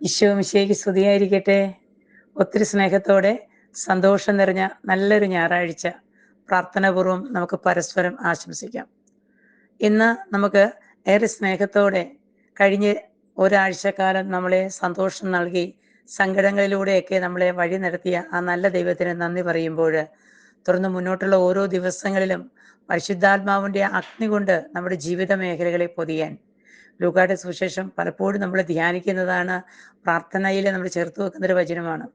ഈശോ മിശിഹായ്ക്ക് സ്തുതിയായിരിക്കട്ടെ. ഒത്തിരി സ്നേഹത്തോടെ സന്തോഷം നിറഞ്ഞ നല്ലൊരു ഞായറാഴ്ച പ്രാർത്ഥനാപൂർവം നമുക്ക് പരസ്പരം ആശംസിക്കാം. ഇന്ന് നമുക്ക് ഏറെ സ്നേഹത്തോടെ കഴിഞ്ഞ ഒരാഴ്ചക്കാലം നമ്മളെ സന്തോഷം നൽകി സങ്കടങ്ങളിലൂടെയൊക്കെ നമ്മളെ വഴി നടത്തിയ ആ നല്ല ദൈവത്തിന് നന്ദി പറയുമ്പോൾ, തുടർന്ന് മുന്നോട്ടുള്ള ഓരോ ദിവസങ്ങളിലും പരിശുദ്ധാത്മാവിൻ്റെ അഗ്നി കൊണ്ട് നമ്മുടെ ജീവിത മേഖലകളെ പൊതിയാൻ ലൂക്കായുടെ സുവിശേഷം പലപ്പോഴും നമ്മൾ ധ്യാനിക്കുന്നതാണ്. പ്രാർത്ഥനയിൽ നമ്മൾ ചേർത്ത് വെക്കുന്നൊരു വചനമാണ്.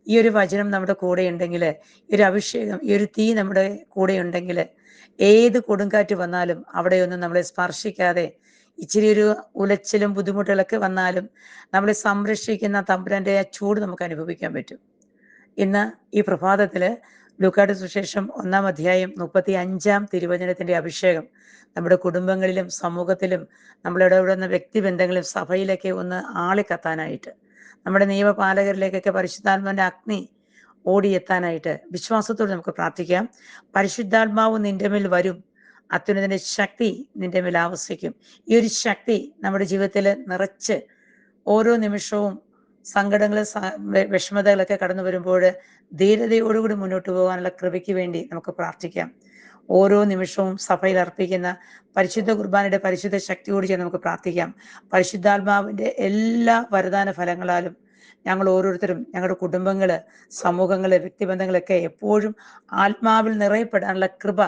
ഈ ഒരു വചനം നമ്മുടെ കൂടെ ഉണ്ടെങ്കിൽ, ഈ ഒരു അഭിഷേകം, ഈ ഒരു തീ നമ്മുടെ കൂടെ ഉണ്ടെങ്കിൽ, ഏത് കൊടുങ്കാറ്റ് വന്നാലും അവിടെയൊന്നും നമ്മളെ സ്പർശിക്കാതെ, ഇച്ചിരി ഒരു ഉലച്ചിലും ബുദ്ധിമുട്ടുകളൊക്കെ വന്നാലും നമ്മളെ സംരക്ഷിക്കുന്ന തമ്പുരാൻ്റെ ആ ചൂട് നമുക്ക് അനുഭവിക്കാൻ പറ്റും. ഇന്ന് ഈ പ്രഭാതത്തിൽ ലൂക്കായുടെ സുവിശേഷം 1-ാം അധ്യായം 35-ാം തിരുവചനത്തിൻ്റെ അഭിഷേകം നമ്മുടെ കുടുംബങ്ങളിലും സമൂഹത്തിലും നമ്മളിടപെടുന്ന വ്യക്തിബന്ധങ്ങളിലും സഭയിലൊക്കെ ഒന്ന് ആളിക്കത്താനായിട്ട്, നമ്മുടെ നിയമപാലകരിലേക്കൊക്കെ പരിശുദ്ധാത്മാവിൻ്റെ അഗ്നി ഓടിയെത്താനായിട്ട് വിശ്വാസത്തോടെ നമുക്ക് പ്രാർത്ഥിക്കാം. പരിശുദ്ധാത്മാവ് നിന്റെ മേൽ വരും, അത്യുന്നതന്റെ ശക്തി നിന്റെ മേൽ ആവസിക്കും. ഈ ഒരു ശക്തി നമ്മുടെ ജീവിതത്തിൽ നിറച്ച് ഓരോ നിമിഷവും സങ്കടങ്ങൾ, വിഷമതകളൊക്കെ കടന്നു വരുമ്പോൾ ധീരതയോടുകൂടി മുന്നോട്ട് പോകാനുള്ള കൃപയ്ക്ക് വേണ്ടി നമുക്ക് പ്രാർത്ഥിക്കാം. ഓരോ നിമിഷവും സഭയിൽ അർപ്പിക്കുന്ന പരിശുദ്ധ കുർബാനയുടെ പരിശുദ്ധ ശക്തിയോട് ചേർന്ന് നമുക്ക് പ്രാർത്ഥിക്കാം. പരിശുദ്ധാത്മാവിൻ്റെ എല്ലാ വരദാന ഫലങ്ങളാലും ഞങ്ങൾ ഓരോരുത്തരും, ഞങ്ങളുടെ കുടുംബങ്ങൾ, സമൂഹങ്ങൾ, വ്യക്തിബന്ധങ്ങളൊക്കെ എപ്പോഴും ആത്മാവിൽ നിറയപ്പെടാനുള്ള കൃപ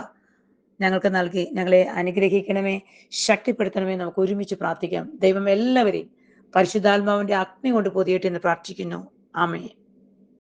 ഞങ്ങൾക്ക് നൽകി ഞങ്ങളെ അനുഗ്രഹിക്കണമേ, ശക്തിപ്പെടുത്തണമേ. നമുക്ക് ഒരുമിച്ച് പ്രാർത്ഥിക്കാം. ദൈവം എല്ലാവരെയും പരിശുദ്ധാത്മാവിൻ്റെ അഗ്നി കൊണ്ട് പൊതിയട്ടെ എന്ന് പ്രാർത്ഥിക്കുന്നു. ആമേൻ.